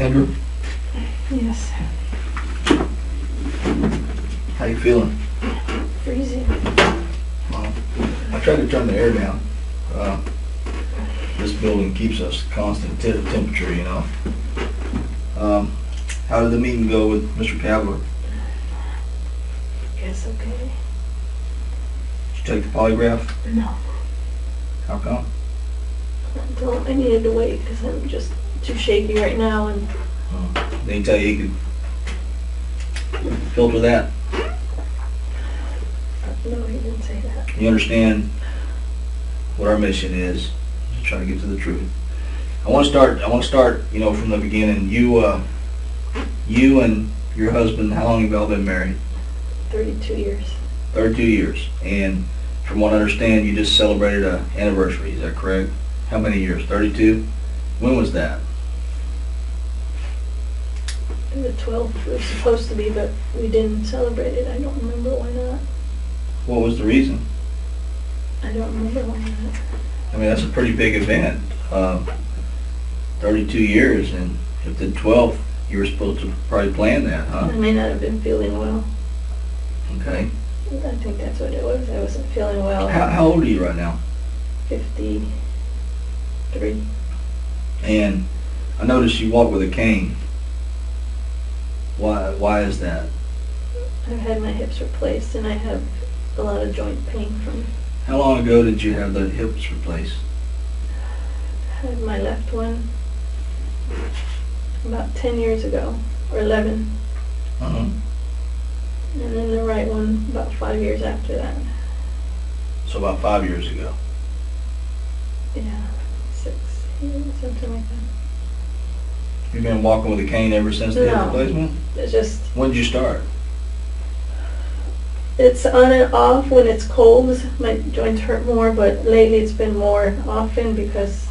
Sandra, Yes. how you feeling? Freezing. Well, I tried to turn the air down. This building keeps us constant temperature, you know. How did the meeting go with Mr. Cavler? Guess okay. Did you take the polygraph? No. How come? I needed to wait because I'm just too shaky right now, and Did he tell you he could filter that? no, he didn't say that. You understand what our mission is, to try to get to the truth. I want to start, you know, from the beginning. You and your husband, how long have y'all been married? 32 years. 32 years. And from what I understand, you just celebrated an anniversary, is that correct? How many years? 32? When was that? The 12th was supposed to be, but we didn't celebrate it. I don't remember why not. What was the reason? I don't remember why not. I mean, that's a pretty big event. 32 years, and if the 12th, you were supposed to probably plan that, huh? I may not have been feeling well. Okay. I think that's what it was. I wasn't feeling well. How old are you right now? 53. And I noticed you walk with a cane. Why is that? I've had my hips replaced, and I have a lot of joint pain from it. How long ago did you have the hips replaced? I had my left one about 10 years ago, or 11. Uh-huh. And then the right one about 5 years after that. So about 5 years ago. Yeah, 6 years, something like that. You've been walking with a cane ever since the hip No. replacement? It's just, When did you start? it's on and off when it's cold. My joints hurt more, but lately it's been more often because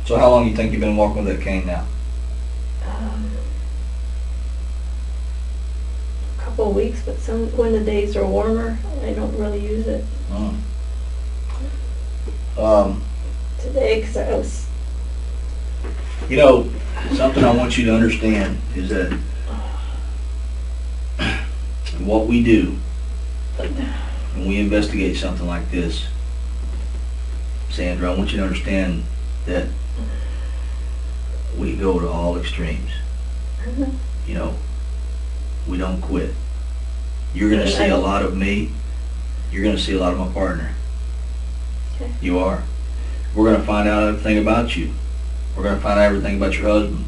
So how long do you think you've been walking with that cane now? a couple of weeks, but when the days are warmer, I don't really use it. Today, because I was, You know, something I want you to understand is that what we do when we investigate something like this, Sandra, I want you to understand that we go to all extremes. You know, we don't quit. You're going to see a lot of me. You're going to see a lot of my partner. Okay. You are. We're going to find out everything about you. We're going to find out everything about your husband.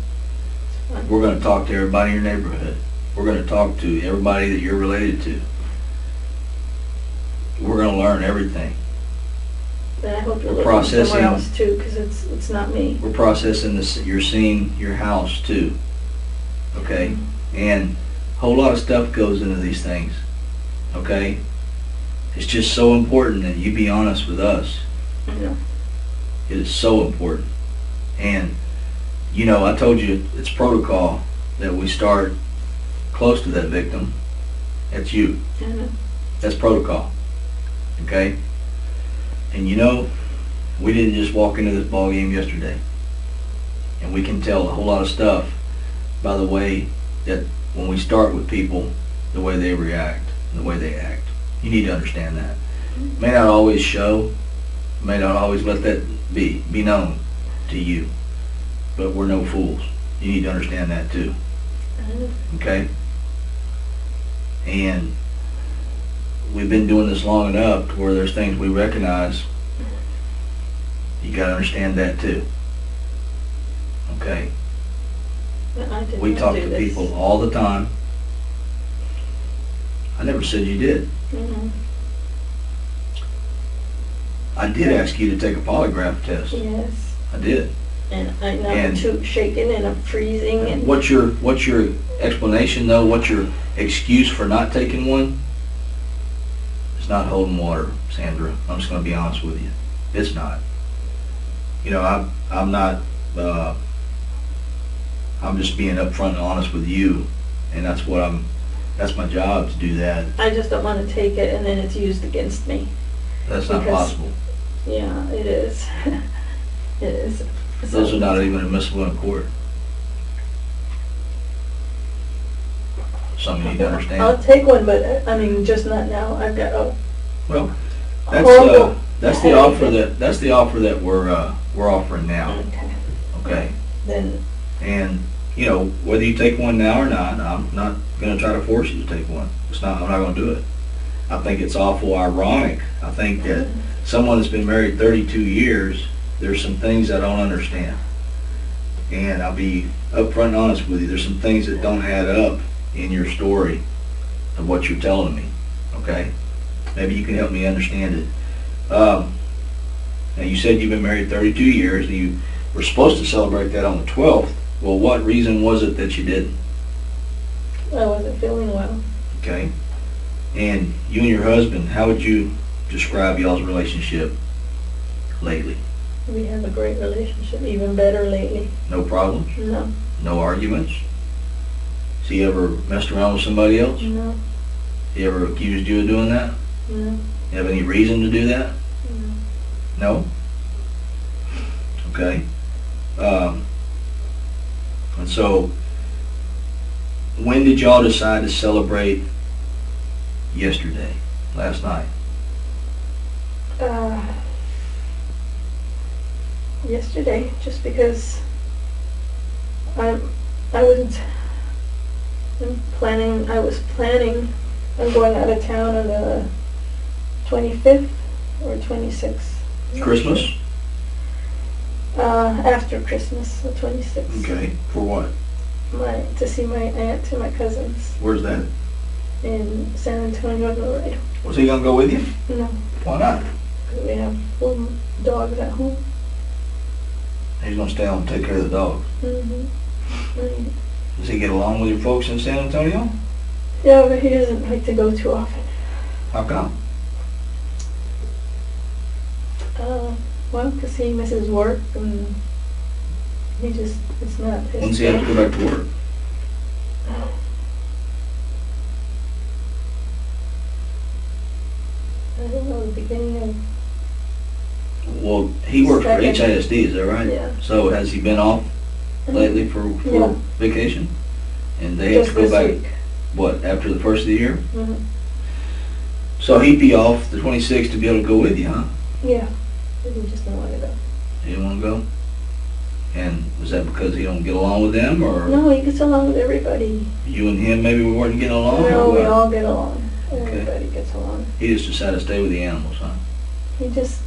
We're going to talk to everybody in your neighborhood. We're going to talk to everybody that you're related to. We're going to learn everything. but I hope you're We're looking somewhere processing- else too, because it's not me. We're processing this. You're seeing your house too. Okay? And a whole lot of stuff goes into these things. Okay? It's just so important that you be honest with us. I know. It is so important. And, you know, I told you it's protocol that we start close to that victim. That's you. I know. That's protocol. Okay? And you know, we didn't just walk into this ball game yesterday. And we can tell a whole lot of stuff by the way that when we start with people, the way they react, and the way they act. You need to understand that. May not always show, may not always let that be known to you. But we're no fools. You need to understand that too. I know. Okay? And we've been doing this long enough to where there's things we recognize. You gotta understand that too. Okay? But I did We not talk do to this. people all the time. I never said you did. Mhm. I did ask you to take a polygraph test. Yes. I did. And I know I'm And- too shaken and I'm freezing and What's your explanation though? What's your excuse for not taking one? It's not holding water, Sandra. I'm just going to be honest with you. It's not. You know, I'm not. I'm just being upfront and honest with you, and that's what I'm. That's my job to do that. I just don't want to take it and then it's used against me. That's not Because- possible. Yeah, it is. It is. Those are not even admissible in court. something you need to understand. I'll take one, but I mean, just not now. I've got a Well, horrible that's the offer that we're offering now. Okay. Okay. Then And you know, whether you take one now or not, I'm not going to try to force you to take one. I'm not going to do it. I think it's awful ironic. I think that someone that's been married 32 years, there's some things I don't understand. And I'll be upfront and honest with you. There's some things that don't add up in your story of what you're telling me. Okay? Maybe you can help me understand it. Now you said you've been married 32 years and you were supposed to celebrate that on the 12th. Well, what reason was it that you didn't? I wasn't feeling well. Okay. And you and your husband, how would you describe y'all's relationship lately? We have a great relationship, even better lately. No problems? No. No arguments? Has he ever messed around with somebody else? No. He ever accused you of doing that? No. You have any reason to do that? No. No? Okay. And so, when did y'all decide to celebrate yesterday, last night? Yesterday, just because I was planning on going out of town on the 25th or 26th. Christmas? After Christmas, the 26th. Okay. For what? To see my aunt and my cousins Where's that? in San Antonio, Laredo. Was he gonna go with you? No, Why not? because we have 4 dogs at home. He's gonna stay home and take care of the dogs. Mm-hmm. Does he get along with your folks in San Antonio? Yeah, but he doesn't like to go too often. How come? Well, because he misses work and it's not his When's he have to go back to work? I don't know, the beginning of, Well, he works for Second. HISD, is that right? Yeah. So has he been off lately for Yeah. vacation? And they have just to go this back, week. what, after the first of the year? Mhm. So he'd be off the 26th to be able to go with you, huh? Yeah, he just don't want to go. He didn't want to go? And was that because he don't get along with them, or No, he gets along with everybody. you and him maybe weren't getting along? No, or we what? all get along. Okay. Everybody gets along. He just decided to stay with the animals, huh? He just,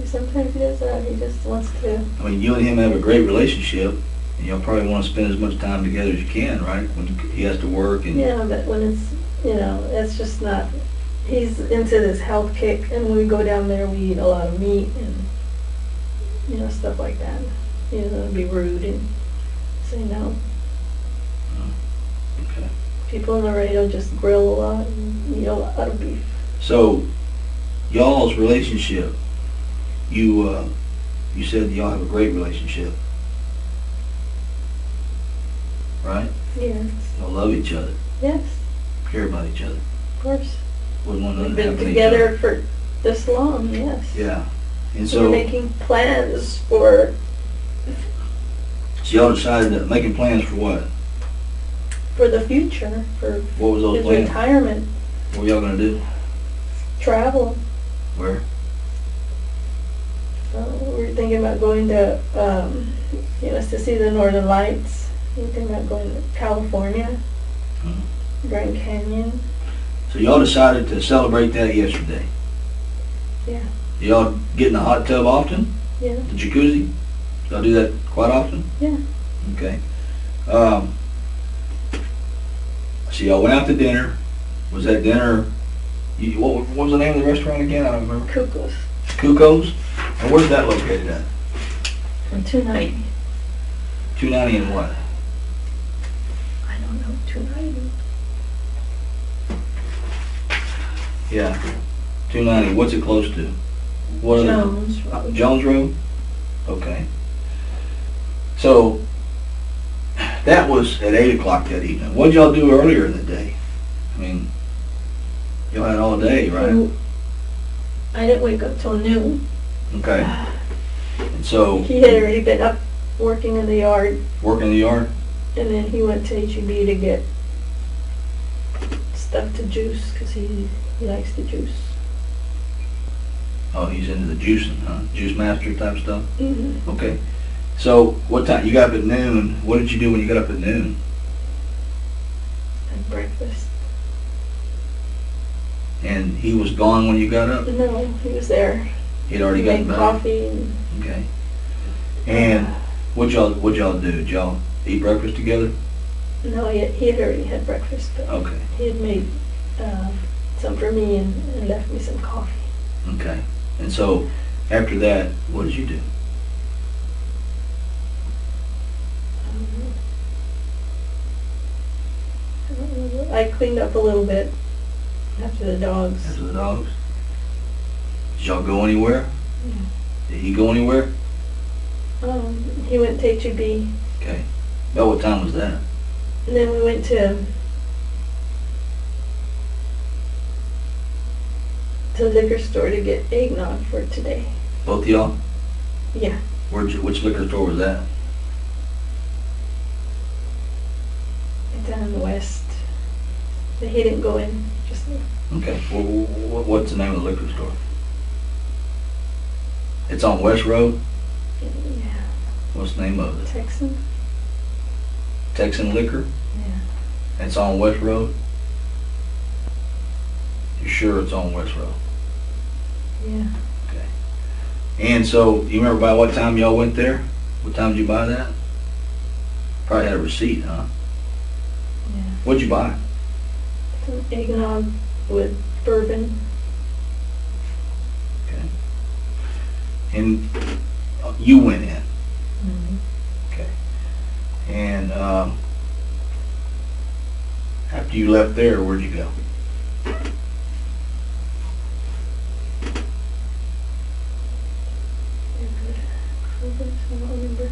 sometimes he does that. He just wants to. I mean, you and him have a great relationship, and you'll probably want to spend as much time together as you can, right? When he has to work and... Yeah, but when it's, it's just not. He's into this health kick, and when we go down there, we eat a lot of meat and, stuff like that. He doesn't want to be rude and say no. Okay. People in Laredo just grill a lot and eat a lot of beef. So, y'all's relationship, you said y'all have a great relationship, right? Yes. Y'all love each other, Yes, care about each other, of course. wouldn't want We've nothing to been happen to each other. together for this long, yes. Yeah. And We're so making plans for y'all decided that making plans for what? the future, for What was those his plans? retirement, What were y'all gonna do? travel. Where? We're thinking about going to, to see the Northern Lights. We're thinking about going to California, Grand Canyon. So y'all decided to celebrate that yesterday. Yeah. Y'all get in the hot tub often? Yeah. The jacuzzi? Y'all do that quite often? Yeah. Okay. So y'all went out to dinner. Was that dinner, what was the name of the restaurant again? I don't remember. Cuckoos. Cuckoos? And where's that located at? On 290. 290 and what? I don't know, 290. Yeah. 290. What's it close to? What are Jones. Jones Road? Okay. So, that was at 8 o'clock that evening. What did y'all do earlier in the day? I mean, y'all had all day, right? I didn't wake up till noon. Okay. And so, He had already been up working in the yard. working in the yard? And then he went to HEB to get stuff to juice, because he likes to juice. Oh, he's into the juicing, huh? Juice master type stuff? Mm-hmm. Okay. So, what time, you got up at noon, what did you do when you got up at noon? Had breakfast. And he was gone when you got up? No, he was there. He'd already He gotten made back? coffee and Okay. And what'd y'all do? Did y'all eat breakfast together? no, he had already had breakfast, but Okay. he had made some for me and left me some coffee. Okay. And so, after that, what did you do? I don't remember. I cleaned up a little bit after the dogs. After the dogs? Did y'all go anywhere? Yeah. Did he go anywhere? He went to HEB, Okay. About what time was that? and then we went to the liquor store to get eggnog for today. Both of y'all? Yeah, Which liquor store was that? down in the west. But he didn't go in, just me. Okay. What's the name of the liquor store? It's on West Road? Yeah, What's the name of it? Texan. Texan Liquor? Yeah. It's on West Road? You sure it's on West Road? Yeah. Okay. And so, you remember by what time y'all went there? What time did you buy that? Probably had a receipt, huh? Yeah. What'd you buy? Some eggnog with bourbon. Okay. And you went in. Mm-hmm. Okay. And after you left there, where'd you go? I don't remember.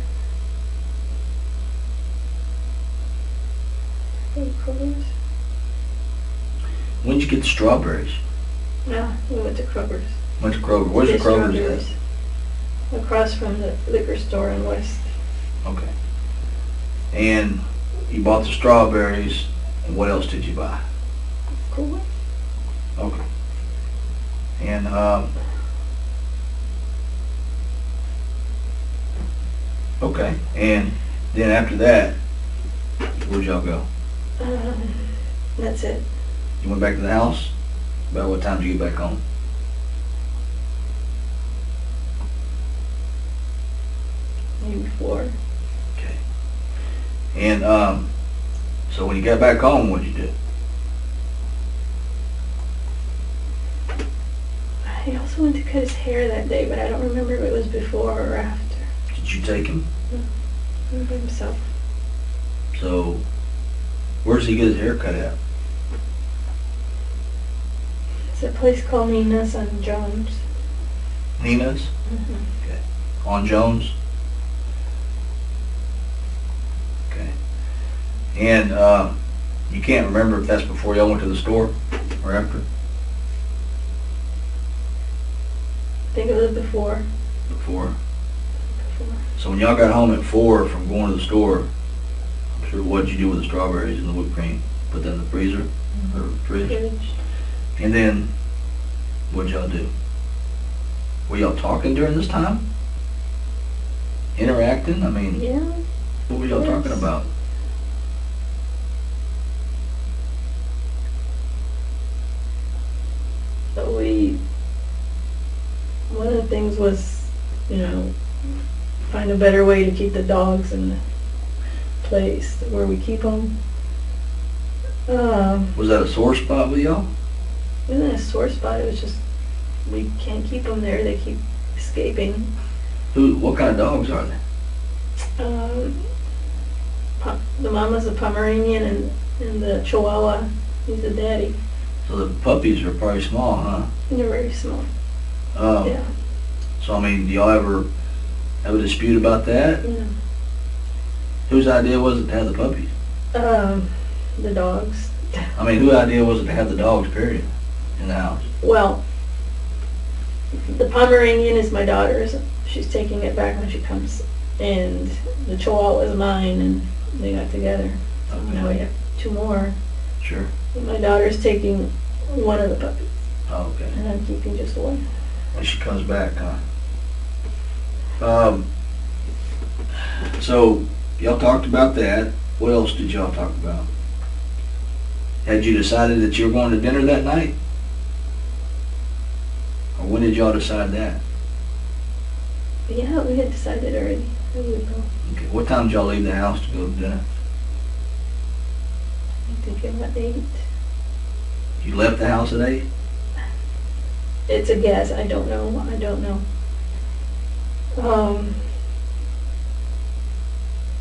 Kroger's? When'd you get the strawberries? No, we went to Kroger's. Went to Kroger. Where's the Get Kroger's strawberries. Across from the liquor store in West. at? Okay. And you bought the strawberries, and what else did you buy? Cool. Okay. And okay. And then after that, where'd y'all go? That's it. You went back to the house? About what time did you get back home? Maybe 4. Okay. And so when you got back home, what'd you do? He also went to cut his hair that day, but I don't remember if it was before or after. Did you take him? No, he went by himself. So where does he get his hair cut at? It's a place called Nina's on Jones. Nina's? Mm-hmm. Okay. On Jones? Okay. And you can't remember if that's before y'all went to the store or after? I think it was before. Before. So when y'all got home at 4 from going to the store, I'm sure what'd you do with the strawberries and the whipped cream? Put that in the freezer or fridge? Fridge. And then what'd y'all do? Were y'all talking during this time? Interacting? I mean, Yeah. what were y'all talking about? But one of the things was, find a better way to keep the dogs in the place where we keep them. Was that a sore spot with y'all? It wasn't a sore spot, it was just, we can't keep them there, they keep escaping. What kind of dogs are they? The mama's a Pomeranian and the Chihuahua, he's a daddy. So the puppies are probably small, huh? They're very small. Yeah. So I mean, do y'all ever have a dispute about that? Yeah. Whose idea was it to have the puppies? The dogs. I mean, whose idea was it to have the dogs, period, in the house? Well, the Pomeranian is my daughter's. She's taking it back when she comes. And the Chihuahua is mine, and they got together. So now we have 2 more. Sure. My daughter's taking one of the puppies, Oh, okay. and I'm keeping just one. When she comes back, huh? So, y'all talked about that. What else did y'all talk about? Had you decided that you were going to dinner that night? Or when did y'all decide that? But yeah, we had decided already that we would go. Okay. What time did y'all leave the house to go to dinner? I think about 8. You left the house at 8? It's a guess. I don't know.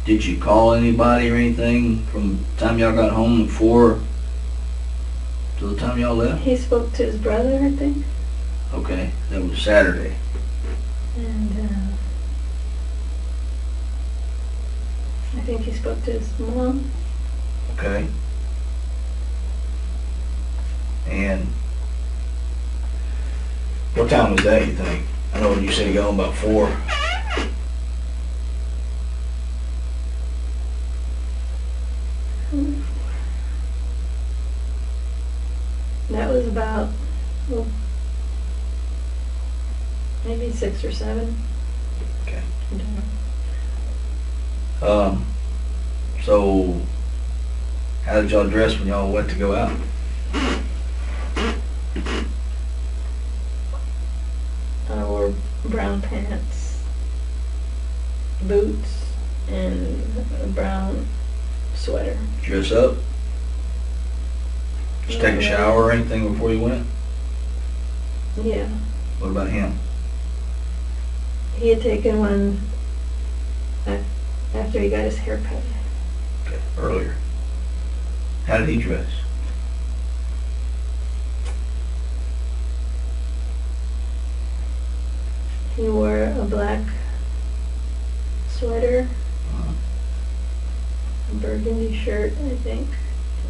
Did you call anybody or anything from the time y'all got home before to the time y'all left? He spoke to his brother, I think. Okay, that was Saturday. And I think he spoke to his mom. Okay. And what time was that, you think? I know you said you got home about 4. That was about, well, maybe 6 or 7. Okay. I don't know. So how did y'all dress when y'all went to go out? I wore brown pants, boots, and a brown sweater. Dress up? Just take a shower or anything before you went? Yeah. What about him? He had taken one after he got his hair cut. Okay, earlier. How did he dress? He wore a black sweater, a burgundy shirt, I think,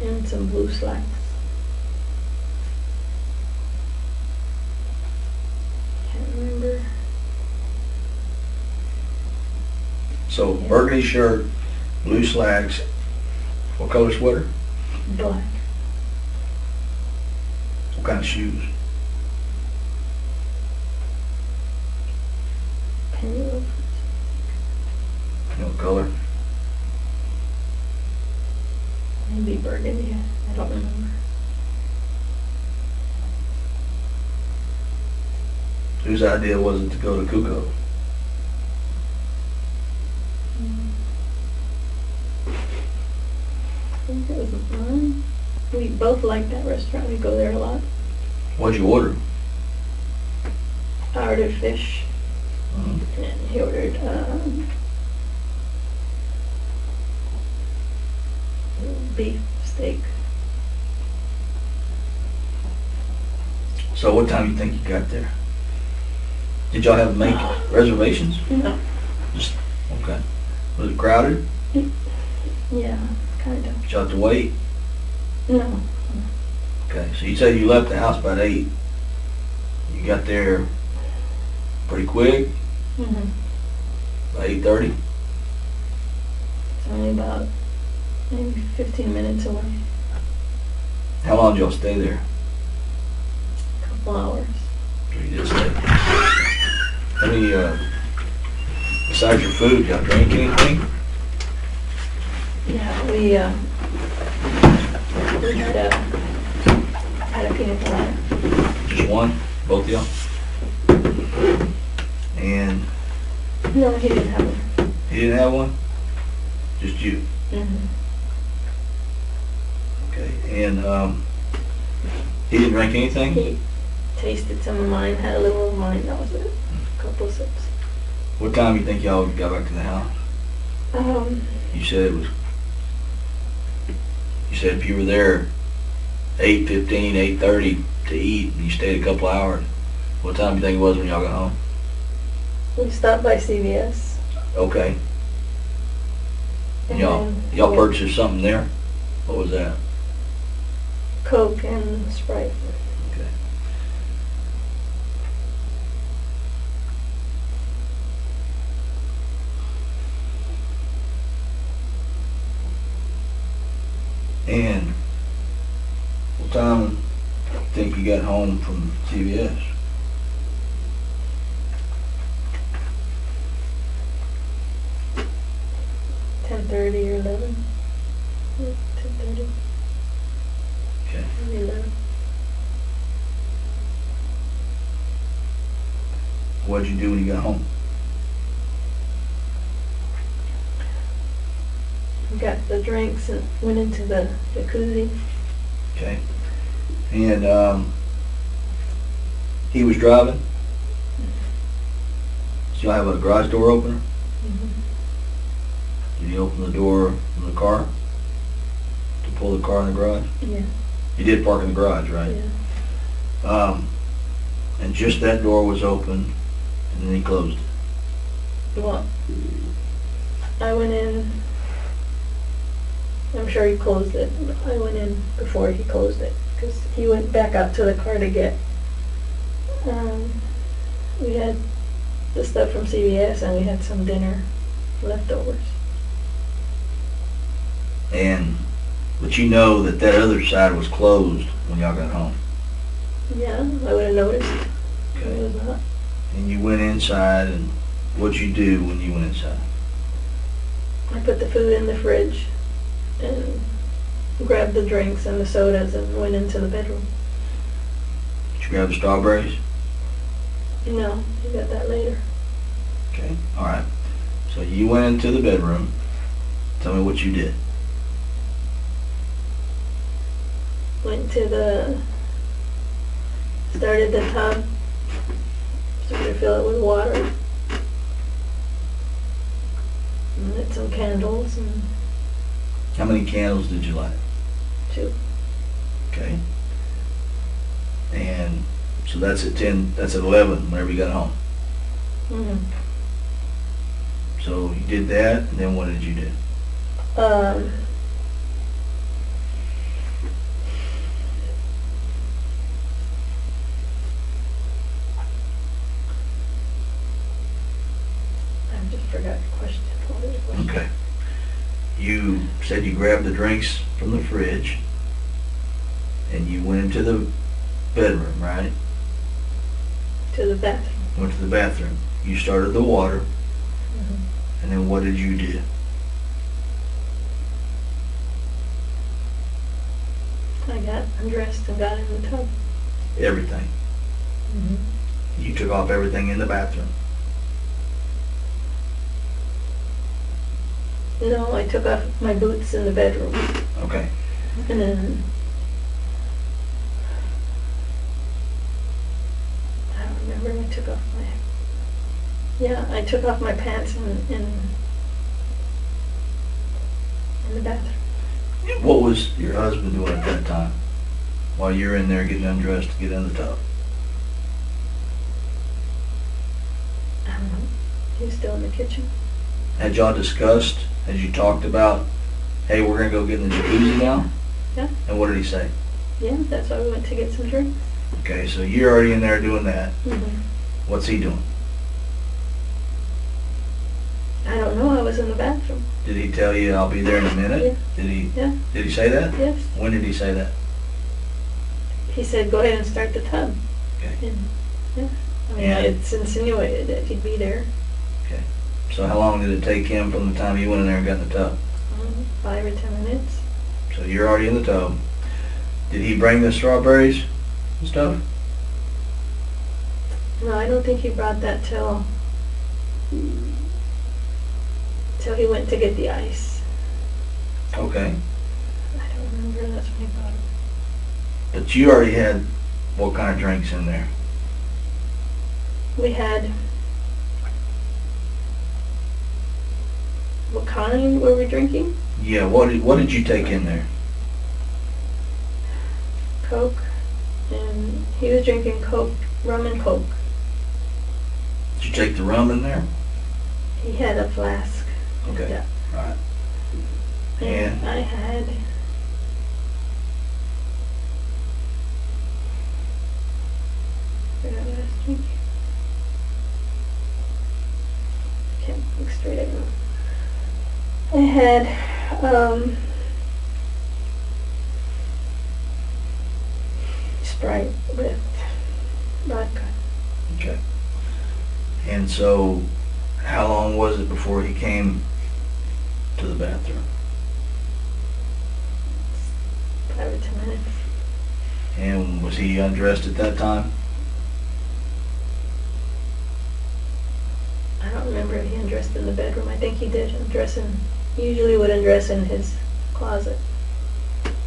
and some blue slacks. Can't remember. So Yeah. burgundy shirt, blue slacks, what color sweater? Black. What kind of shoes? Penny loafers. What color? Maybe burgundy. I don't remember. Whose idea was it to go to Cuco? I think it was mine. We both like that restaurant. We go there a lot. What'd you order? I ordered fish, and he ordered beef steak. So what time do you think you got there? Did y'all have to make reservations? No. Just, okay. Was it crowded? Yeah, kind of. Did y'all have to wait? No. Okay, so you said you left the house about 8. You got there pretty quick, Mm-hmm. about 8:30? It's only about maybe 15 minutes away. How long did y'all stay there? A couple hours. So you did stay. Any, besides your food, y'all drink anything? Yeah, we had a peanut colada. Just one? Both of y'all? And No, he didn't have one. he didn't have one? Just you? Mm-hmm. Okay, and, he didn't drink anything? He tasted some of mine, had a little of mine, that was it. A couple of sips. What time do you think y'all got back to the house? You said it was, you said if you were there 8:15, 8:30 to eat, and you stayed a couple hours, what time do you think it was when y'all got home? We stopped by CVS. Okay. And Y'all then we purchased something there? What was that? Coke and Sprite. Okay. And what time do you think you got home from CVS? Ten 10:30 or 11. 10:30. Okay. Maybe 11. What'd you do when you got home? Got the drinks and went into the jacuzzi. Okay. And he was driving? So y'all have a garage door opener? Did he open the door from the car to pull the car in the garage? Yeah. He did park in the garage, right? Yeah. And just that door was open, and then he closed it. Well, I went in. I'm sure he closed it. I went in before he closed it because he went back out to the car to get. We had the stuff from CVS and we had some dinner leftovers. But you know that that other side was closed when y'all got home. Yeah, I would have noticed. Okay. It was not. And you went inside, and what'd you do when you went inside? I put the food in the fridge and grabbed the drinks and the sodas and went into the bedroom. Did you grab the strawberries? No, you got that later. Okay, all right. So you went into the bedroom. Tell me what you did. Went to started the tub, started to fill it with water, and lit some candles and How many candles did you light? 2. Okay. And so that's at 10, that's at 11 whenever you got home. Mm-hmm. So you did that, and then what did you do? I just forgot your question. What was your question? Okay. You said you grabbed the drinks from the fridge, and you went into the bedroom, right? To the bathroom. Went to the bathroom. You started the water, Mm-hmm. and then what did you do? I got undressed and got in the tub. Everything. Mm-hmm. You took off everything in the bathroom. No, I took off my boots in the bedroom. Okay. And then I don't remember. I took off I took off my pants in the bathroom. What was your husband doing at that time while you're in there getting undressed to get in the tub? I don't know. He was still in the kitchen. Had y'all discussed, had you talked about, hey, we're going to go get in the jacuzzi now? Yeah. And what did he say? Yeah, that's why we went to get some drinks. Okay, so you're already in there doing that. Mm-hmm. What's he doing? I don't know. I was in the bathroom. Did he tell you I'll be there in a minute? Yeah. Did he say that? Yes. When did he say that? He said, "Go ahead and start the tub." Okay. And, yeah. I mean, And- it's insinuated that he'd be there. Okay. So how long did it take him from the time you went in there and got in the tub? 5 or 10 minutes. So you're already in the tub. Did he bring the strawberries and stuff? No, I don't think he brought that till he went to get the ice. Okay. I don't remember. That's when he brought it. But you already had what kind of drinks in there? We had. What kind were we drinking? Yeah, what did you take in there? Coke, and he was drinking Coke, rum and Coke. Did you take the rum in there? He had a flask. Okay. Yeah. All right. And I had. Forgot what I was drinking. Can't think straight anymore. I had Sprite with vodka. Okay. And so, how long was it before he came to the bathroom? 5 or 10 minutes. And was he undressed at that time? I don't remember if he undressed in the bedroom. I think he did undress he usually would undress in his closet.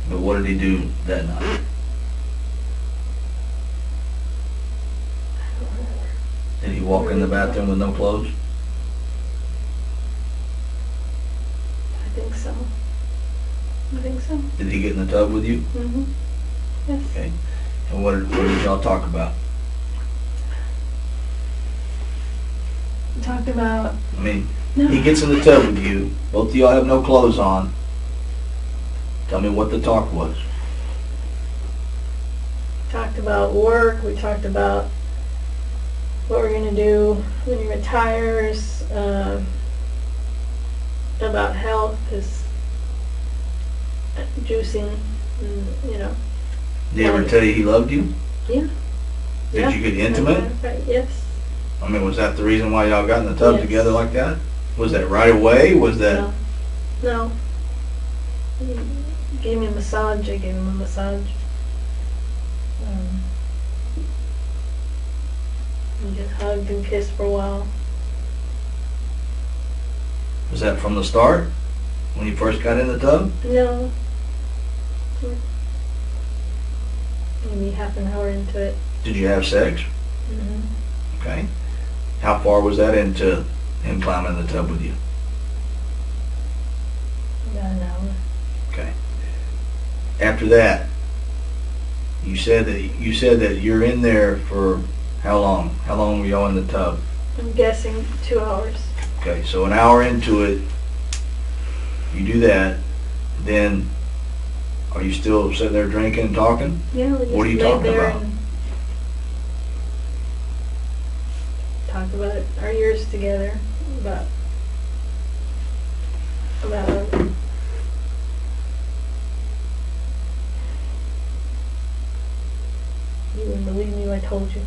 But what did he do that night? I don't remember. Did he walk in the bathroom with no clothes? I think so. I think so. Did he get in the tub with you? Mm-hmm. Yes. Okay. And what did y'all talk about? We talked about... I mean, No. he gets in the tub with you. Both of y'all have no clothes on. Tell me what the talk was. Talked about work. We talked about what we're going to do when he retires. About health, his juicing, you know. Did he ever tell you he loved you? Yeah. Did you get intimate? Right. Yes. I mean, was that the reason why y'all got in the tub Yes. together like that? Was that right away? Was that... No. He gave me a massage. I gave him a massage. We just hugged and kissed for a while. Was that from the start? When you first got in the tub? No. Maybe half an hour into it. Did you have sex? Mm-hmm. Okay. How far was that into him climbing in the tub with you? About an hour. Okay. After that, you said that you're in there for how long? How long were y'all in the tub? I'm guessing 2 hours. Okay, so an hour into it, you do that, then are you still sitting there drinking and talking? Yeah, we just What are you laid talking there about? and talked about our years together, about you wouldn't believe me if I told you.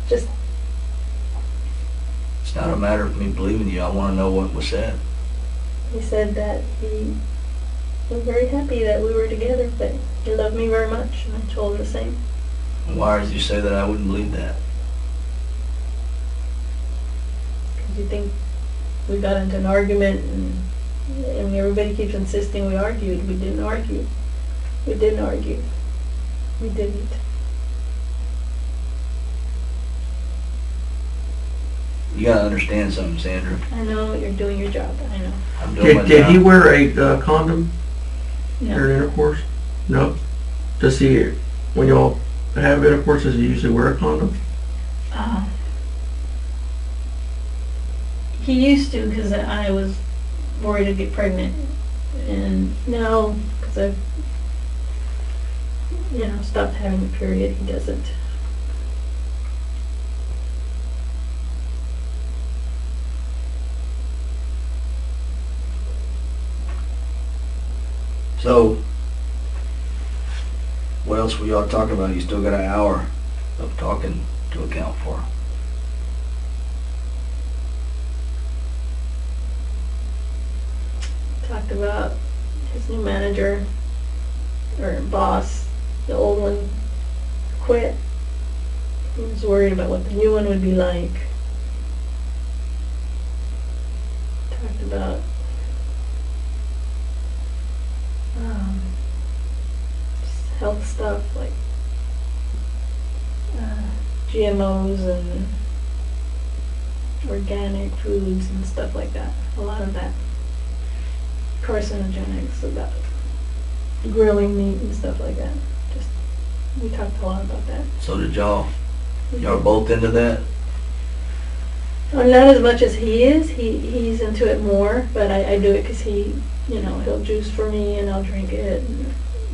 Just It's not a matter of me believing you. I want to know what was said. he said that he was very happy that we were together, that he loved me very much, and I told him the same. Why did you say that? I wouldn't believe that. Because you think we got into an argument, and I mean, everybody keeps insisting we argued. We didn't argue. We didn't argue. We didn't. You gotta understand something, Sandra. I know you're doing your job. I know. I'm doing my Did job. he wear a condom No. during intercourse? No. Does he, when y'all have intercourse, does he usually wear a condom? He used to, because I was worried to get pregnant, and now because I've stopped having a period, he doesn't. So, what else were y'all talking about? You still got an hour of talking to account for. Talked about his new manager, or boss. The old one quit. He was worried about what the new one would be like. Talked about just health stuff like GMOs and organic foods and stuff like that. A lot of that. Carcinogenics, about grilling meat and stuff like that. Just we talked a lot about that. So did y'all? Y'all both into that? Well, not as much as he is. He's into it more, but I do it because he'll juice for me and I'll drink it.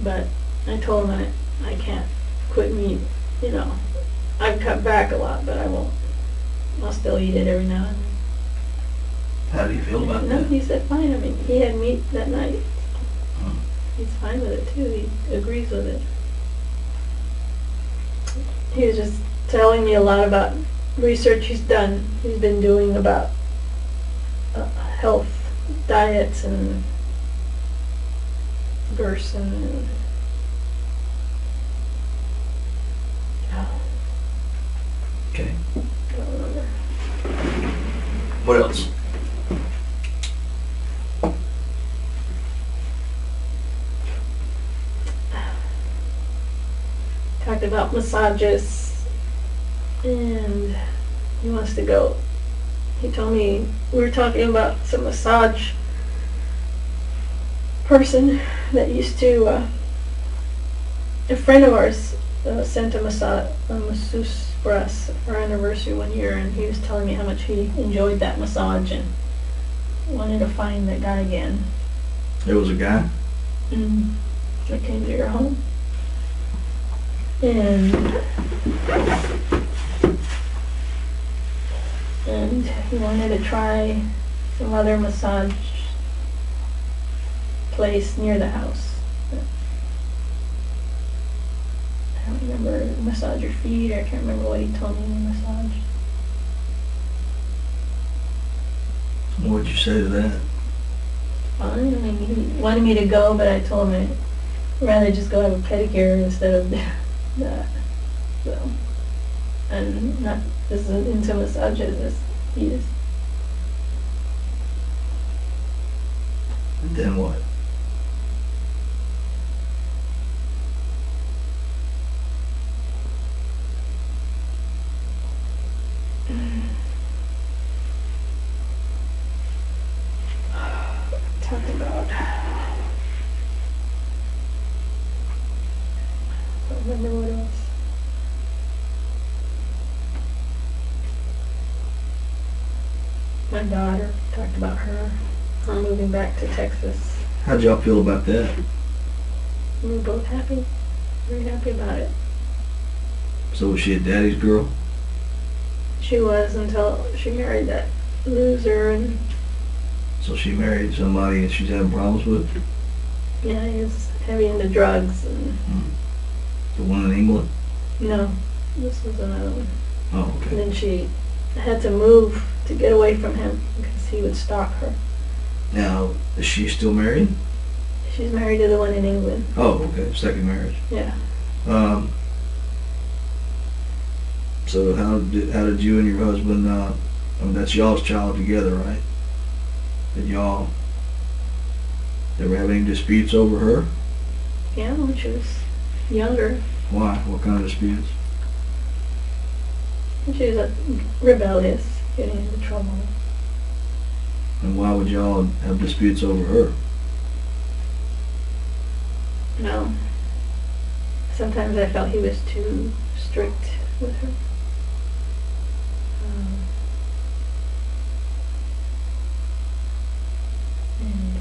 But I told him I can't quit meat. I've cut back a lot, but I won't. I'll still eat it every now and then. How do you feel about No, that? he said fine. I mean, he had meat that night. Hmm. He's fine with it too. He agrees with it. he was just telling me a lot about research he's done. He's been doing about health, diets, and Gerson. And, Okay. don't remember. What else? Talked about massages, and he wants to go. He told me we were talking about some massage person that used to, a friend of ours sent a masseuse for us for our anniversary one year, and he was telling me how much he enjoyed that massage and wanted to find that guy again. There was a guy? That came to your home. And he wanted to try some other massage place near the house. I don't remember, massage your feet, or I can't remember what he told me to massage. What'd you say to that? Fine, I mean, he wanted me to go, but I told him I'd rather just go have a pedicure instead of that. So, and not as into massages as he is. And then what? Talk about. I don't remember what it was. My daughter, talked about her moving back to Texas. How'd y'all feel about that? We were both happy, very happy about it. So was she a daddy's girl? She was until she married that loser, and So she married somebody and she's having problems with? yeah, he was heavy into drugs. And The one in England? no, this was another one. Oh, And okay. then she had to move to get away from him because he would stalk her. Now, is she still married? She's married to the one in England. Oh, okay. Second marriage. Yeah. So how did you and your husband, I mean, that's y'all's child together, right? Did y'all ever have any disputes over her? Yeah, when she was younger. Why? What kind of disputes? She was rebellious, getting into trouble. And why would y'all have disputes over her? No. Sometimes I felt he was too strict with her. And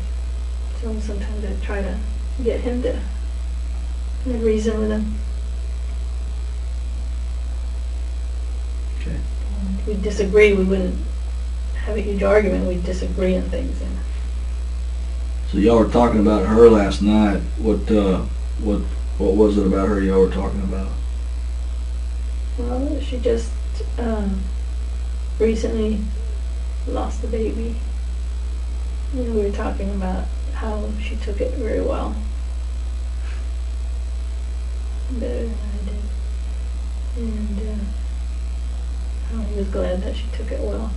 so sometimes I try to get him to reason with him. Okay. And if we disagree, we wouldn't have a huge argument. We'd disagree on things. And So y'all were talking about her last night. What was it about her y'all were talking about? well, she just recently lost a baby. And we were talking about how she took it very well. Better than I did. And how he was glad that she took it well.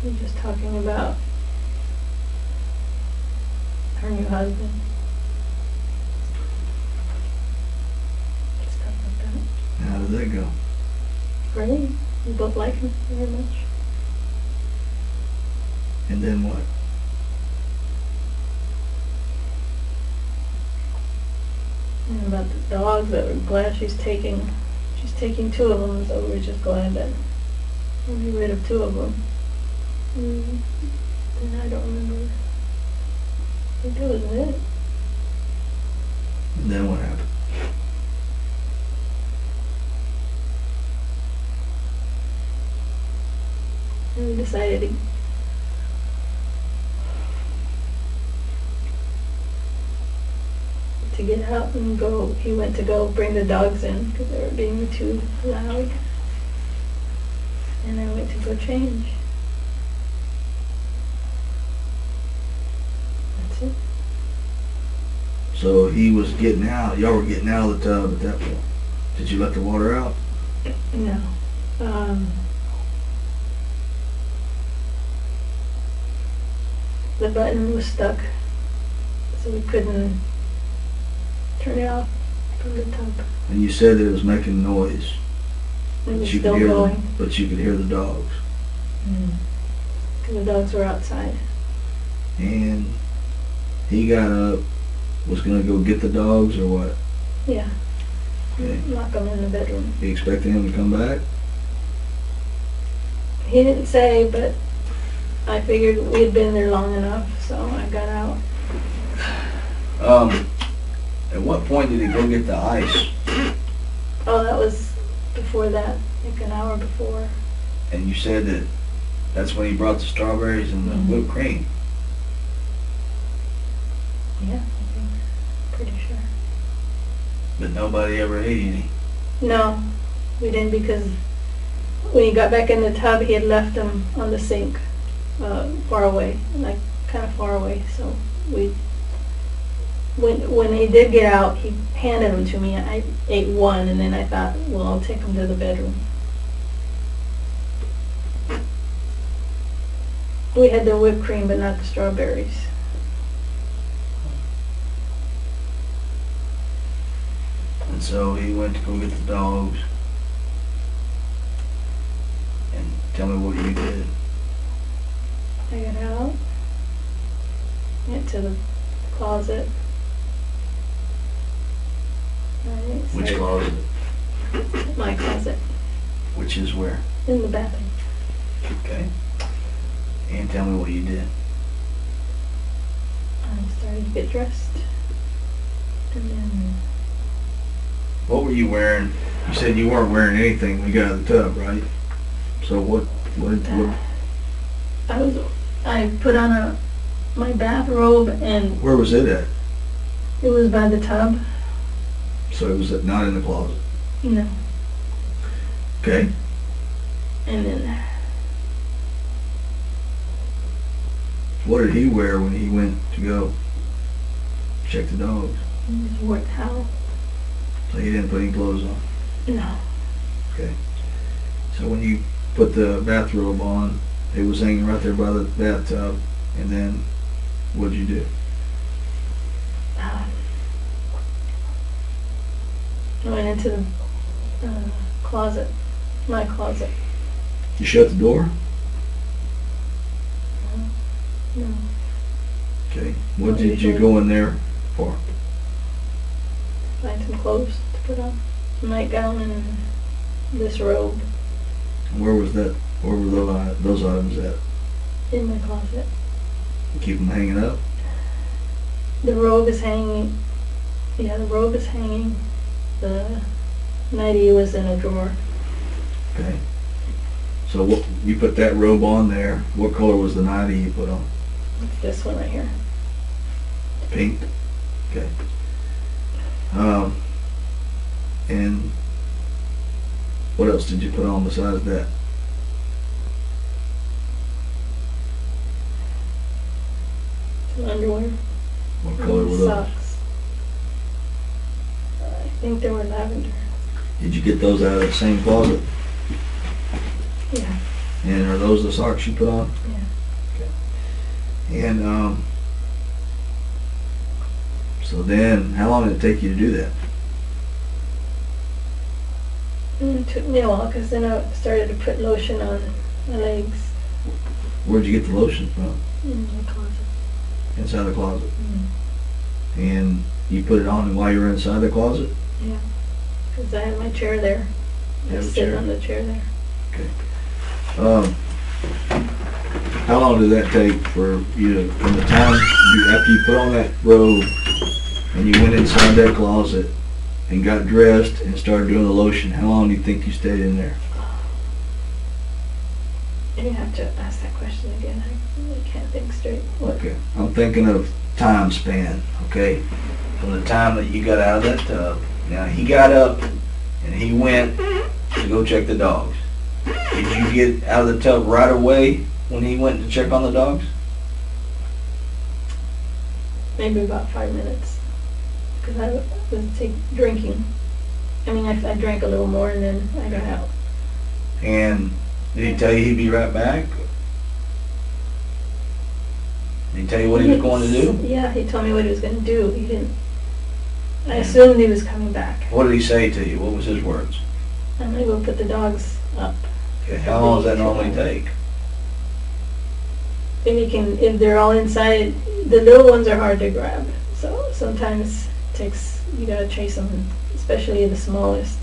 We were just talking about her new husband. Stuff like that. And how did that go? Great. We both like him very much. And then what? And about the dogs, that we're glad she's taking 2 of them, so we're just glad that we'll be rid of 2 of them. And I don't remember. I think that was it. And then what happened? And we decided to to get out and go. He went to go bring the dogs in because they were being too loud. And I went to go change. That's it. So he was getting out, y'all were getting out of the tub at that point. Did you let the water out? No. The button was stuck, so we couldn't turn it off from the tub. And you said that it was making noise. It was You could still hear going. but you could hear the dogs. Because the dogs were outside. And he got up, was going to go get the dogs or what? Yeah. Okay. Lock them in the bedroom. You expecting him to come back? He didn't say, but I figured we had been there long enough, so I got out. At what point did he go get the ice? Oh, that was before that, like an hour before. And you said that that's when he brought the strawberries and the whipped cream. Yeah, I think. Pretty sure. But nobody ever ate any. No, we didn't, because when he got back in the tub, he had left them on the sink, far away, like kind of far away. So when he did get out, he handed them to me. I ate one, and then I thought, well, I'll take them to the bedroom. We had the whipped cream, but not the strawberries. And so he went to go get the dogs. And tell me what you did. I got out, went to the closet. Which closet? My closet, Which is where? in the bathroom. Okay. And tell me what you did. I started to get dressed, and then What were you wearing? You said you weren't wearing anything when you got out of the tub, right? So what I put on my bathrobe, and where was it at? it was by the tub. So it was not in the closet. No. Okay. And then What did he wear when he went to go check the dogs? he just wore a towel. So he didn't put any clothes on. No. Okay. So when you put the bathrobe on, it was hanging right there by the bathtub, and then what did you do? I went into the closet, my closet. You shut the door? No. Okay. What did you go in there for? Find some clothes to put on. A nightgown and this robe Where was that? Where were those items at? in my closet. You keep them hanging up? The robe is hanging. Yeah, the robe is hanging. The nightie was in a drawer. Okay. So what, you put that robe on there. What color was the nightie you put on? It's this one right here. Pink? Okay. And what else did you put on besides that? Some underwear. What color were those? Socks. I think they were lavender. Did you get those out of the same closet? Yeah. And are those the socks you put on? Yeah. Okay. And so then, how long did it take you to do that? And it took me a while, because then I started to put lotion on my legs Where'd you get the lotion from? in the closet. Inside the closet. And you put it on while you were inside the closet? Yeah. Because I had my chair there. You I have was a sitting chair? on the chair there. Okay. How long did that take for you to, from the time after you put on that robe and you went inside that closet and got dressed and started doing the lotion, how long do you think you stayed in there? You have to ask that question again. I can't think straight. What? Okay, I'm thinking of time span, okay? From the time that you got out of that tub, now he got up and he went to go check the dogs. Did you get out of the tub right away when he went to check on the dogs? Maybe about 5 minutes. Because I was drinking. I mean, I drank a little more and then I got out. And did he tell you he'd be right back? Did he tell you what he was going to do? Yeah, he told me what he was going to do. He didn't. I assumed he was coming back. What did he say to you? What was his words? I'm going to go put the dogs up. Okay, how long does that normally take? If they're all inside, the little ones are hard to grab. So sometimes you gotta chase them, especially the smallest.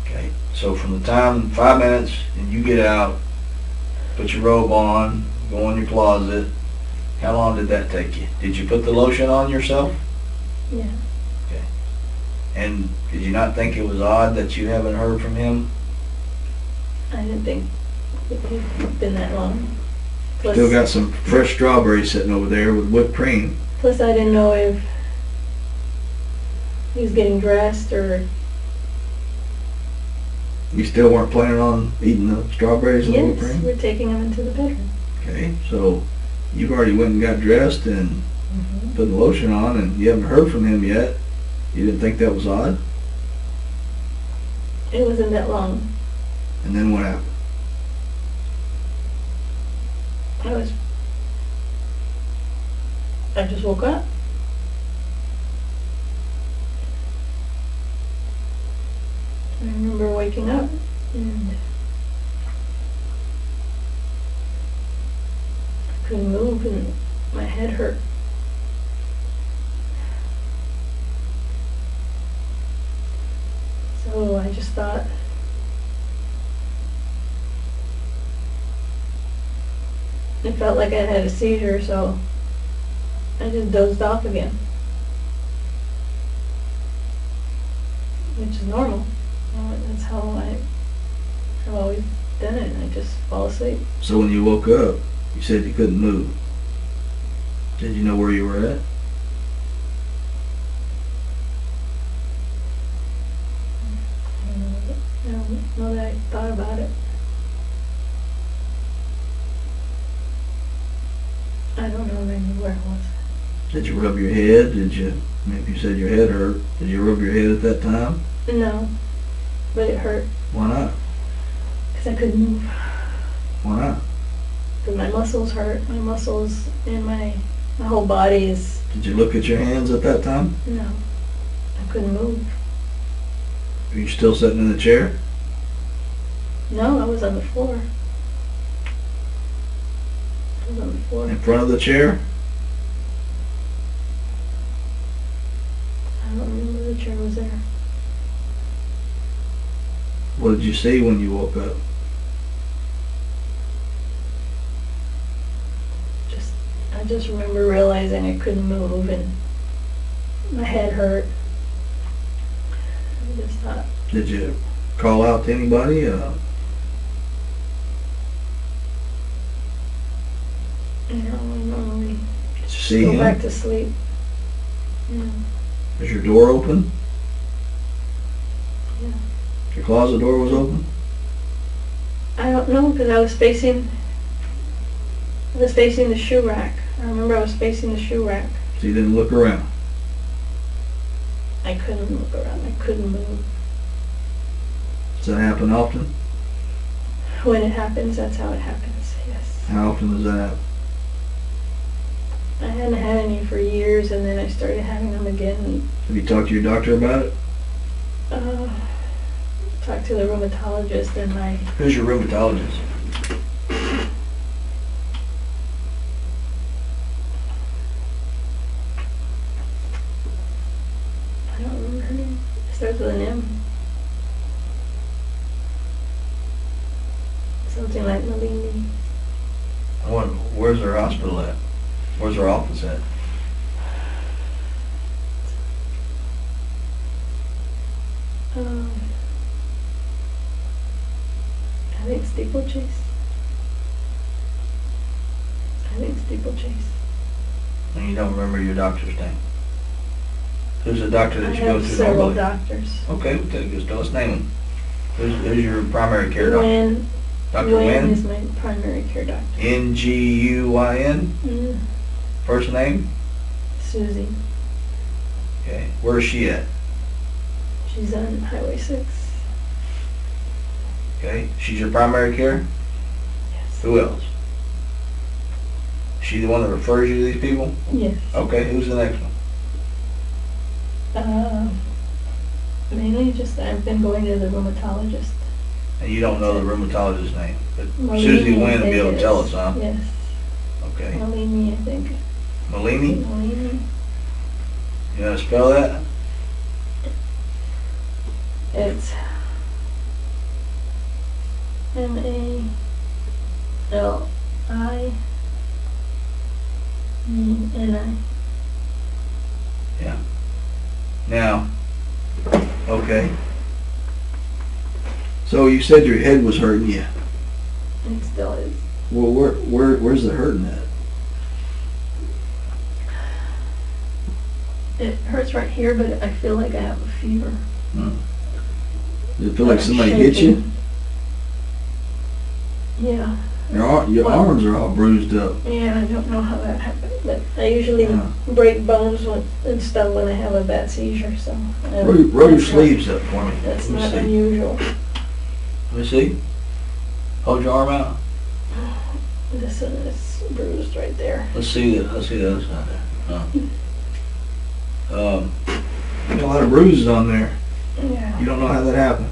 Okay, so from the time, 5 minutes, and you get out, put your robe on, go in your closet, how long did that take you? Did you put the lotion on yourself? Yeah. Okay. And did you not think it was odd that you haven't heard from him? I didn't think it'd been that long. Plus, Still got some fresh strawberries sitting over there with whipped cream. plus I didn't know if he was getting dressed or... You still weren't planning on eating the strawberries and whipped Yes, cream? we're taking him into the bedroom. Okay, so you've already went and got dressed and put the lotion on, and you haven't heard from him yet. You didn't think that was odd? It wasn't that long. And then what happened? I just woke up. I remember waking up and I couldn't move and my head hurt. So I just thought, it felt like I had a seizure, so I just dozed off again. Which is normal. That's how I've always done it. I just fall asleep. So when you woke up, you said you couldn't move. Did you know where you were at? I don't know that I thought about it. I don't know maybe where I was. Did you rub your head? Maybe you said your head hurt. Did you rub your head at that time? No, but it hurt Why not? because I couldn't move. Why not? Because my muscles hurt. My muscles and my whole body is... Did you look at your hands at that time? No, I couldn't move. Are you still sitting in the chair? No, I was on the floor. I was on the floor. In front of the chair? I don't remember the chair was there. What did you see when you woke up? I just remember realizing I couldn't move and my head hurt. I just thought, Did you call out to anybody? I normally Did you see go him? back to sleep. Yeah. Was your door open? Yeah. Your closet door was open? I don't know because I was facing the shoe rack. I remember I was facing the shoe rack. So you didn't look around? I couldn't look around. I couldn't move. Does that happen often? When it happens, that's how it happens. Yes. How often does that happen? I hadn't had any for years, and then I started having them again. Have you talked to your doctor about it? Talked to the rheumatologist and my... Who's your rheumatologist? I don't remember her name. It starts with an M. Something like Malini. Where's their hospital at? Where's their office at? I think Steeplechase. steeplechase. And you don't remember your doctor's name? Who's the doctor I that you go have to several normally? doctors. Okay, just let's name them. Who's your primary care doctor? Wynn. Dr. Wynn is Wynn? my primary care doctor. N-G-U-Y-N? Mm, First name? Susie. Okay. Where's she at? She's on Highway 6. Okay. She's your primary care? Yes. Who else? She the one that refers you to these people? Yes. Okay, who's the next one? Mainly just I've been going to the rheumatologist. And you don't know the rheumatologist's name, but Malini, Susie I Wynn will be think able it to tell is. us, huh? Yes. Okay. Malini, I think. Malini? Malini. You know how to spell that? It's M-A-L-I-E-N-I. Yeah. Now, okay. So you said your head was hurting you. It still is. Well, where's the hurting at? It hurts right here, but I feel like I have a fever. Does it feel like I'm somebody hit you? shaking. Yeah. Your Well- arms are all bruised up. Yeah, I don't know how that happened, but I usually Yeah. break bones and stuff when I have a bad seizure, so. Roll your that's not- sleeves up for me. That's Let me not see. unusual. Let me see. Hold your arm out. This one is bruised right there. Let's see the other side there. You got a lot of bruises on there. Yeah. You don't know how that happened.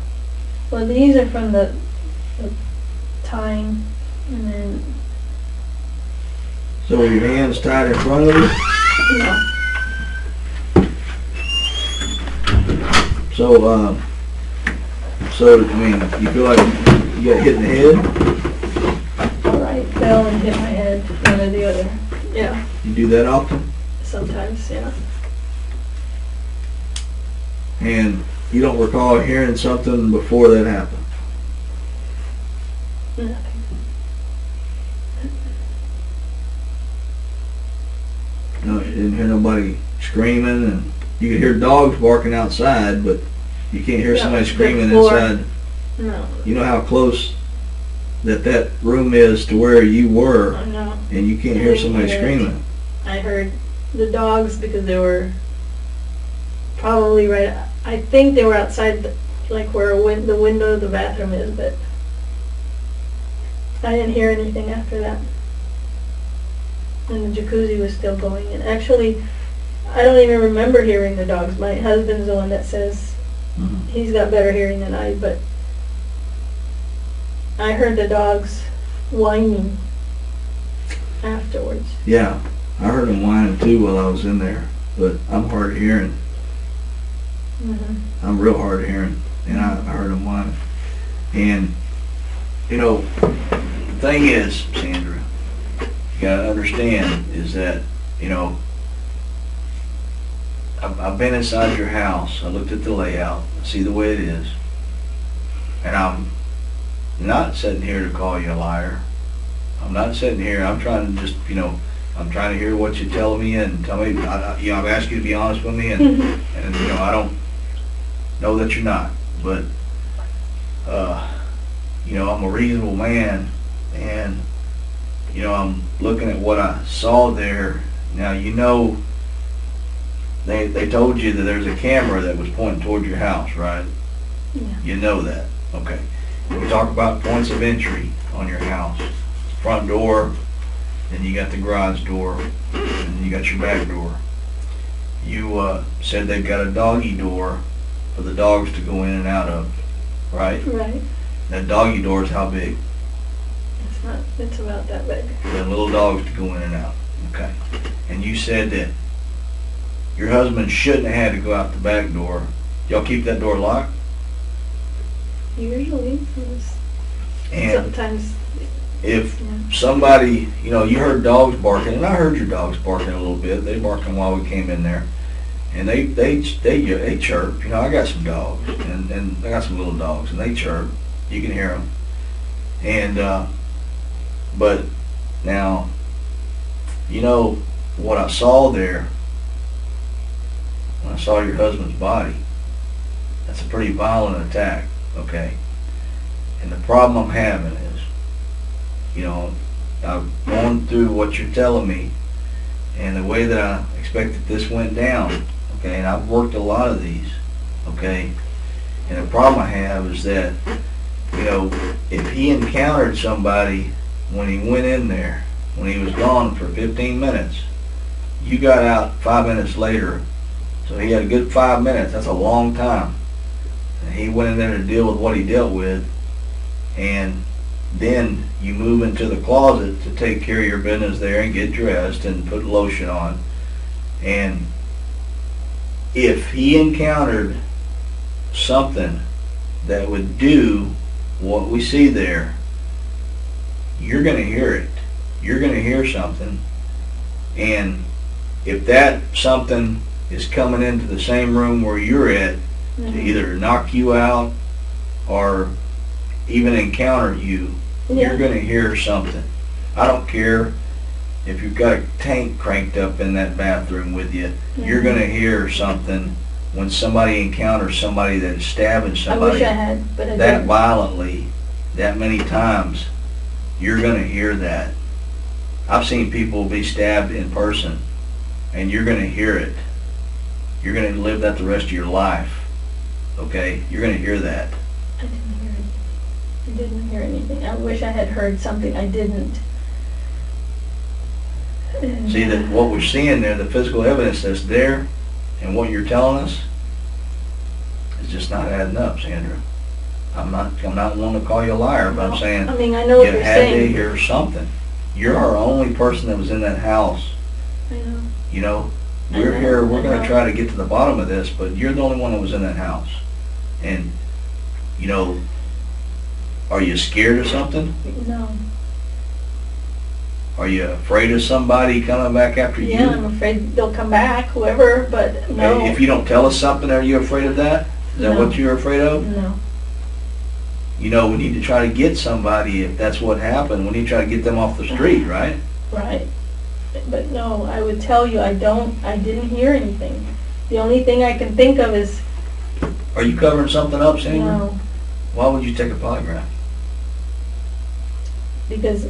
Well, these are from the tying, and then, So your hands tied in front of you. you know, So I mean, you feel like you got hit in the head. all right, fell and hit my head, one or the other. Yeah, You do that often, sometimes, yeah. and you don't recall hearing something before that happened. Nothing. No, you didn't hear nobody screaming, and you could hear dogs barking outside, but you can't hear Yeah, somebody the screaming floor. inside. No, You know how close that room is to where you were, I know. and you can't hear somebody screaming. I heard the dogs because they were probably right, I think they were outside, like where the window of the bathroom is, but I didn't hear anything after that. And the jacuzzi was still going, and actually, I don't even remember hearing the dogs. My husband's the one that says Mhm. he's got better hearing than I, but I heard the dogs whining afterwards. Yeah, I heard them whining too while I was in there, but I'm hard of hearing. Mm-hmm. I'm real hard of hearing, and I heard them whining. And, you know, The thing is, Sandra, you gotta understand is that, you know, I've been inside your house. I looked at the layout. I see the way it is. And I'm not sitting here to call you a liar. I'm not sitting here. I'm trying to just, you know, I'm trying to hear what you're telling me and tell me, you know, I've asked you to be honest with me and you know, I don't know that you're not. But, you know, I'm a reasonable man and, you know, I'm looking at what I saw there. Now, you know, they told you that there's a camera that was pointing toward your house, right? Yeah. You know that. Okay. We talk about points of entry on your house. Front door, then you got the garage door, and then you got your back door. You said they've got a doggy door for the dogs to go in and out of, right? Right. That doggy door is how big? It's about that big. For the little dogs to go in and out. Okay. And you said that your husband shouldn't have had to go out the back door. Y'all keep that door locked? Usually, And sometimes, if yeah. somebody, you know, you heard dogs barking, and I heard your dogs barking a little bit. They barking while we came in there, and they chirp. You know, I got some dogs, and I got some little dogs, and they chirp. You can hear them. And but now, You know, what I saw there, when I saw your husband's body, that's a pretty violent attack, okay? And the problem I'm having is, you know, I've gone through what you're telling me and the way that I expected this went down, okay? And I've worked a lot of these, okay? And the problem I have is that, you know, if he encountered somebody when he went in there, when he was gone for 15 minutes, you got out 5 minutes later, so he had a good 5 minutes. That's a long time. And he went in there to deal with what he dealt with, and then you move into the closet to take care of your business there and get dressed and put lotion on. And if he encountered something that would do what we see there, you're going to hear it. You're going to hear something. And if that something is coming into the same room where you're at to either knock you out or even encounter you, you're going to hear something. I don't care if you've got a tank cranked up in that bathroom with you, you're going to hear something when somebody encounters somebody that is stabbing somebody. I wish I had, but I that didn't. violently, that many times, you're going to hear that. I've seen people be stabbed in person, and you're going to hear it. You're going to live that the rest of your life. Okay? You're going to hear that. I didn't hear it. I didn't hear anything. I wish I had heard something. I didn't. And, See, that what we're seeing there, the physical evidence that's there, and what you're telling us, is just not adding up, Sandra. I'm not wanting to call you a liar, but I'm saying, I mean, I know what you you're had saying. to hear something. You're our only person that was in that house. I know. You know, I we're know, here, we're I going know. to try to get to the bottom of this, but you're the only one that was in that house. And, you know, are you scared of something? No. Are you afraid of somebody coming back after you? Yeah, I'm afraid they'll come back, whoever, but no. If you don't tell us something, are you afraid of that? Is that No. what you're afraid of? No. You know, we need to try to get somebody, if that's what happened, we need to try to get them off the street, right? Right. But no, I would tell you, I didn't hear anything. The only thing I can think of is, Are you covering something up, Sandra? no, Why would you take a polygraph? because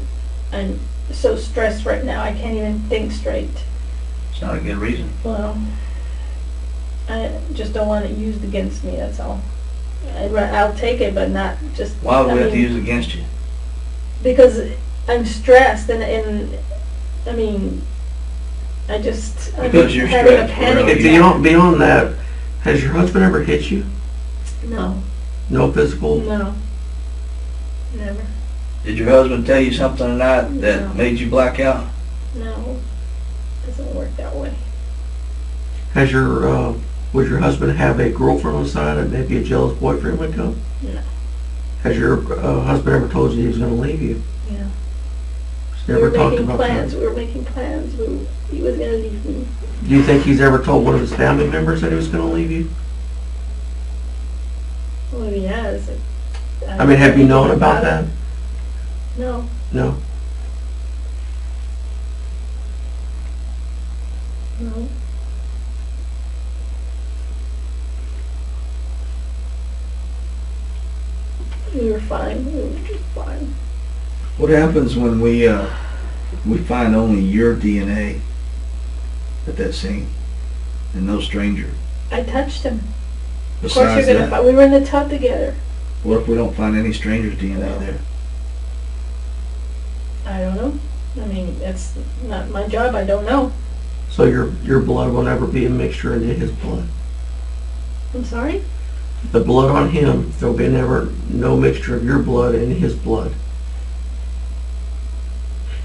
I'm so stressed right now, I can't even think straight. It's not a good reason. Well, I just don't want it used against me, that's all. I'll take it, but not just... Why would I we have to mean, use it against you? Because I'm stressed and I mean, I'm Because you're having a stressed, panic really. attack. Beyond that, has your husband ever hit you? No, No physical? no, never, Did your husband tell you something tonight that No. made you black out? no, doesn't work that way. Has would your husband have a girlfriend on the side and maybe a jealous boyfriend would come? No. Has your husband ever told you he was going to leave you? Yeah. He's We never were talked making about plans, that. we were making plans, he was gonna leave me. Do you think he's ever told one of his family members that he was going to leave you? Well, he has. I mean, have you known about that? No. No. No. We were fine, we were just fine. What happens when we find only your DNA at that scene and no stranger? I touched him. Of course Besides you're gonna that, we were in the tub together. what if we don't find any stranger's DNA No. there? I don't know. I mean, that's not my job, I don't know. So your blood will never be a mixture into his blood. I'm sorry? The blood on him, there'll be no mixture of your blood and his blood.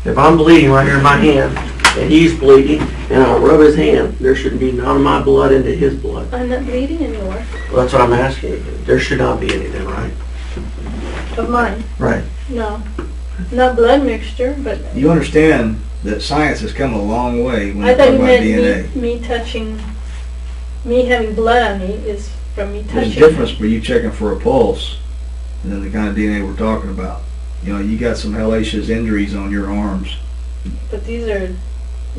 If I'm bleeding right here in my hand, and he's bleeding, and I rub his hand, there shouldn't be none of my blood into his blood. I'm not bleeding anymore. Well, that's what I'm asking you. There should not be anything, right? Of mine. Right. No. Not blood mixture, but You understand that science has come a long way when I you thought talk you about meant DNA. me touching, me having blood on me is from me There's a touching. difference for you checking for a pulse and then the kind of DNA we're talking about. You know, you got some hellacious injuries on your arms. But these are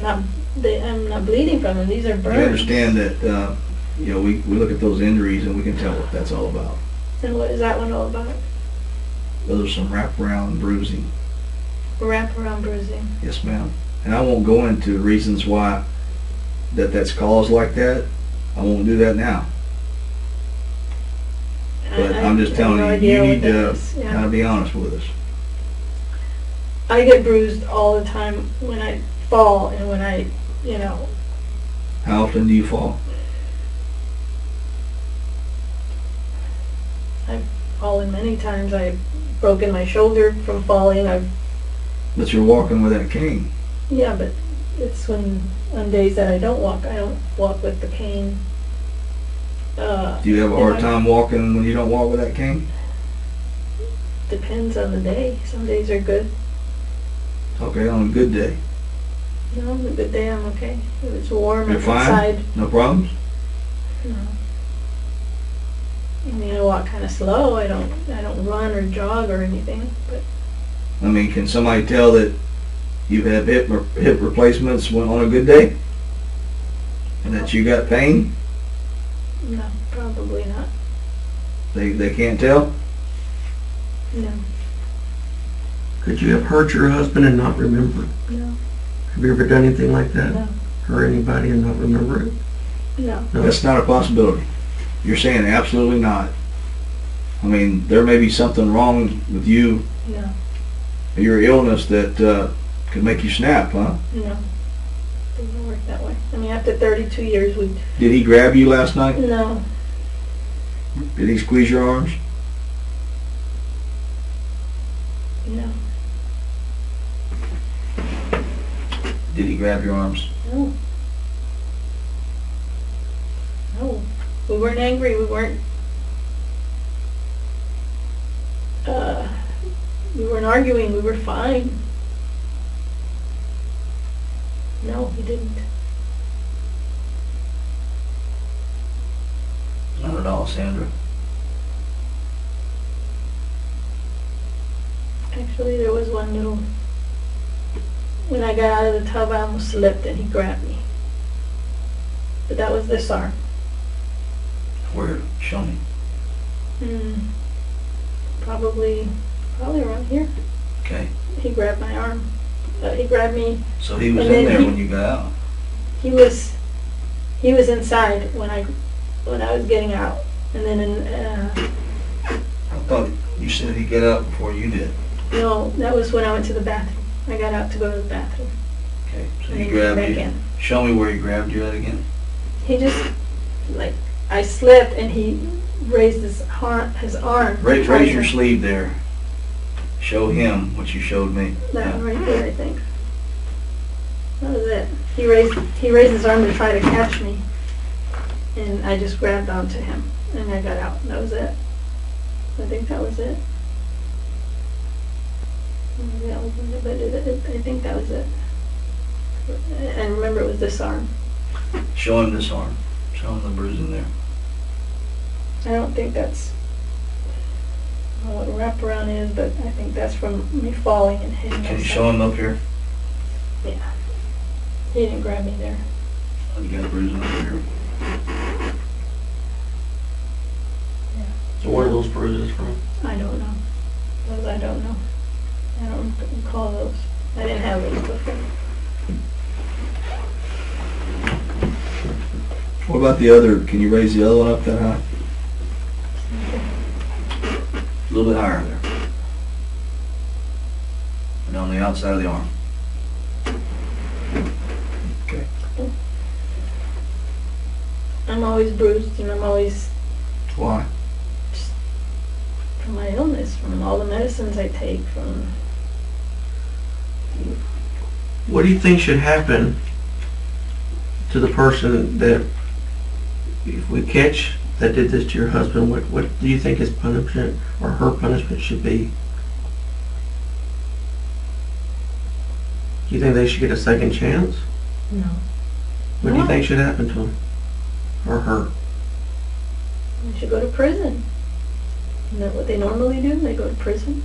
I'm not bleeding from them. These are burns. You understand that, we look at those injuries and we can tell what that's all about. And what is that one all about? Those are some wraparound bruising. Wraparound bruising. Yes, ma'am. And I won't go into reasons why that's caused like that. I won't do that now. But I'm just telling no you, idea you what need that to is. Yeah. kind of be honest with us. I get bruised all the time when I fall and when I, How often do you fall? I've fallen many times. I've broken my shoulder from falling. But you're walking with that cane. Yeah, but it's on days that I don't walk with the cane. Do you have a hard time walking when you don't walk with that cane? Depends on the day. Some days are good. Okay, on a good day. No, on a good day I'm okay. If it's warm You're and fine? outside. No problems? No. I mean, I walk kind of slow. I don't run or jog or anything. But I mean, can somebody tell that you've had hip replacements on a good day? And that you got pain? no, probably not. They can't tell? No, Could you have hurt your husband and not remember? no, Have you ever done anything like that? no, Hurt anybody and not remember it? no. No. That's not a possibility. You're saying absolutely not. I mean, there may be something wrong with you, No, your illness that could make you snap, huh? no. Doesn't work that way. I mean, after 32 years, Did he grab you last night? no, Did he squeeze your arms? no, Did he grab your arms? no. No. We weren't angry. We weren't arguing. We were fine. No, he didn't. Not at all, Sandra. Actually, there was one little... When I got out of the tub, I almost slipped and he grabbed me. But that was this arm. Where? Show me. Probably around here. Okay. He grabbed my arm. He grabbed me. So he was And in then there when you got out. He was inside when I was getting out. And then I thought you said he got out before you did. no, that was when I went to the bathroom. I got out to go to the bathroom. Okay. So And he then grabbed came you. back in. Show me where he grabbed you at again. He just I slipped and he raised his arm. Raise your sleeve there. Show him what you showed me. That one right there, I think. That was it. He raised his arm to try to catch me, and I just grabbed onto him, and I got out. That was it. I think that was it. Maybe I opened it, but I think that was it. And remember, it was this arm. Show him this arm. Show him the bruising there. I don't think that's I don't know what wraparound is, but I think that's from me falling and hitting Can you myself. show him up here? Yeah. He didn't grab me there. Oh, you got a bruising over here. So where are those bruises from? I don't know. Those I don't know. I don't recall those. I didn't have those before. What about the other? Can you raise the other one up that high? A little bit higher there. And on the outside of the arm. Okay. I'm always bruised and I'm always Why? from my illness, from all the medicines I take, from What do you think should happen to the person that, if we catch that did this to your husband, what do you think his punishment or her punishment should be? Do you think they should get a second chance? no. What do you No. think should happen to him or her? They should go to prison. Isn't that what they normally do? They go to prison.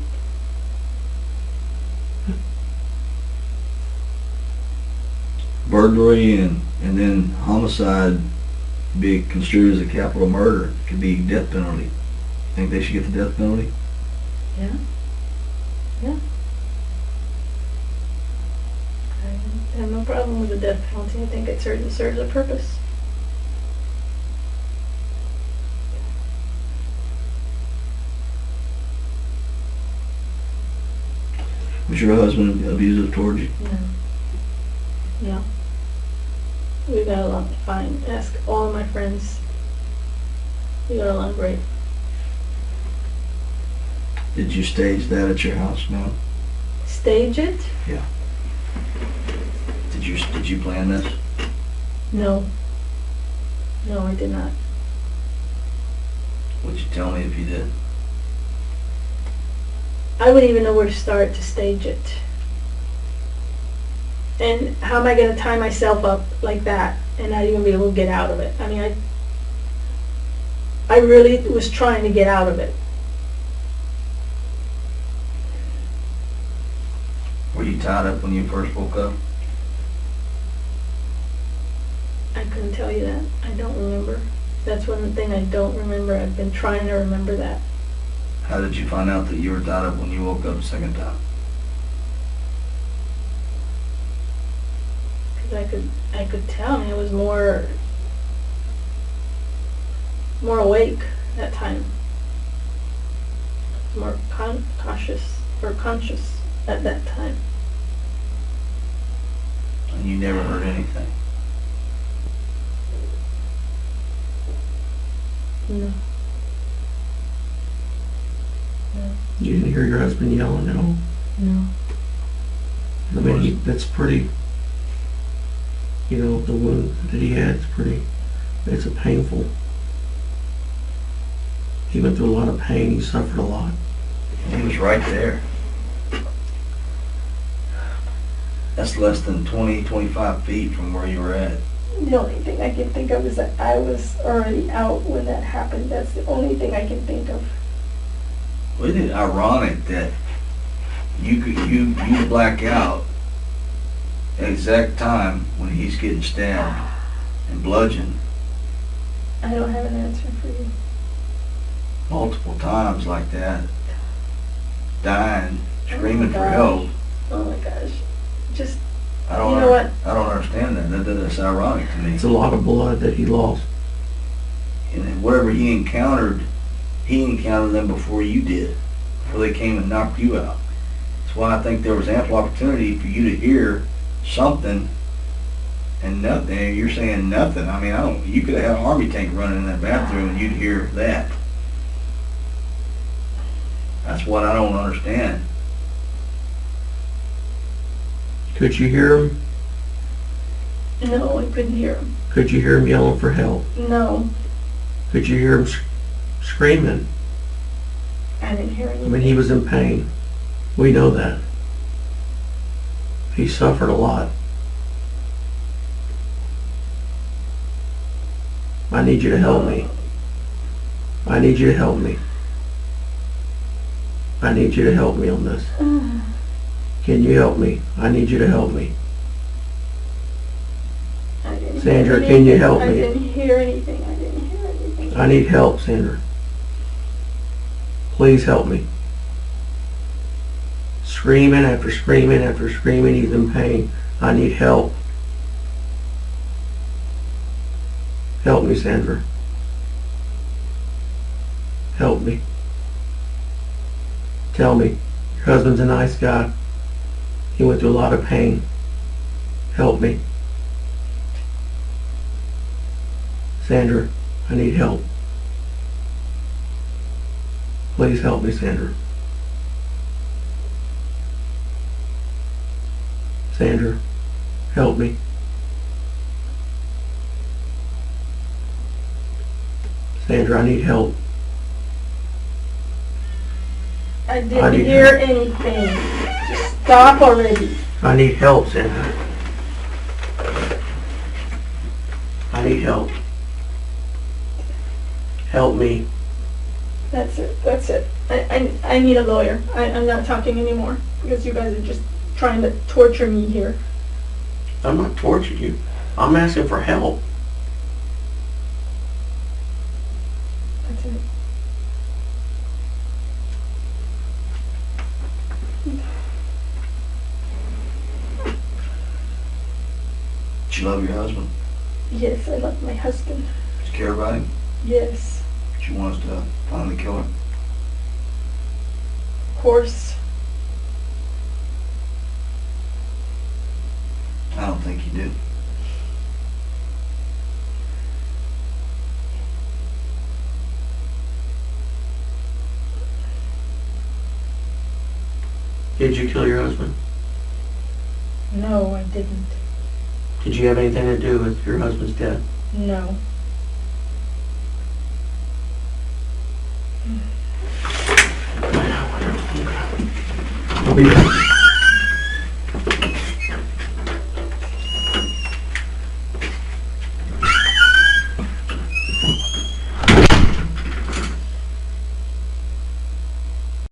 burglary and then homicide be construed as a capital murder, could be death penalty. Think they should get the death penalty? Yeah. Yeah. I have no problem with the death penalty. I think it serves a purpose. Was your husband abusive towards you? No. No. We got along fine. Ask all of my friends. We got along great. Did you stage that at your house, ma'am? Stage it? Did you plan this? No. No, I did not. Would you tell me if you did? I wouldn't even know where to start to stage it. And how am I going to tie myself up like that and not even be able to get out of it? I mean, I really was trying to get out of it. Were you tied up when you first woke up? I couldn't tell you that. I don't remember. That's one thing I don't remember. I've been trying to remember that. How did you find out that you were tied up when you woke up the second time? Because I could tell. I mean, I was more awake that time. More cautious or conscious at that time. And you never heard anything? No. No. You didn't hear your husband yelling at all? No. I mean, that's pretty, you know, the wound that he had is pretty, it's a painful. He went through a lot of pain, he suffered a lot. He was right there. That's less than 20, 25 feet from where you were at. The only thing I can think of is that I was already out when that happened. That's the only thing I can think of. Well, isn't it ironic that you black out at the exact time when he's getting stabbed and bludgeoned I don't have an answer for you. multiple times like that, dying, screaming for gosh. help? Oh my gosh. Just, I don't you know what? I don't understand that. That's ironic to me. It's a lot of blood that he lost. And then whatever he encountered them before you did, before they came and knocked you out. That's why I think there was ample opportunity for you to hear something and nothing. You're saying nothing. I mean, you could have had an army tank running in that bathroom and you'd hear that. That's what I don't understand. Could you hear him? No, I couldn't hear him. Could you hear him yelling for help? No, Could you hear him screaming? I didn't hear I anything. mean, he was in pain. We know that. He suffered a lot. I need you to help me. I need you to help me. I need you to help me on this. Can you help me? I need you to help me. I didn't Sandra, hear can you anything. help I me? didn't hear anything. I didn't hear anything. I need help, Sandra. Please help me. Screaming after screaming after screaming, he's in pain. I need help. Help me, Sandra. Help me. Tell me, your husband's a nice guy. He went through a lot of pain. Help me. Sandra, I need help. Please help me, Sandra. Sandra, help me. Sandra, I need help. I didn't hear anything. Just stop already. I need help, Sandra. I need help. Help me. That's it. That's it. I need a lawyer. I'm not talking anymore because you guys are just trying to torture me here. I'm not torturing you. I'm asking for help. That's it. Do you love your husband? Yes, I love my husband. Do you care about him? Yes, Do you want us to finally kill him? of course. I don't think you do. Did you kill your husband? No, I didn't. Did you have anything to do with your husband's death? No. I'll be back.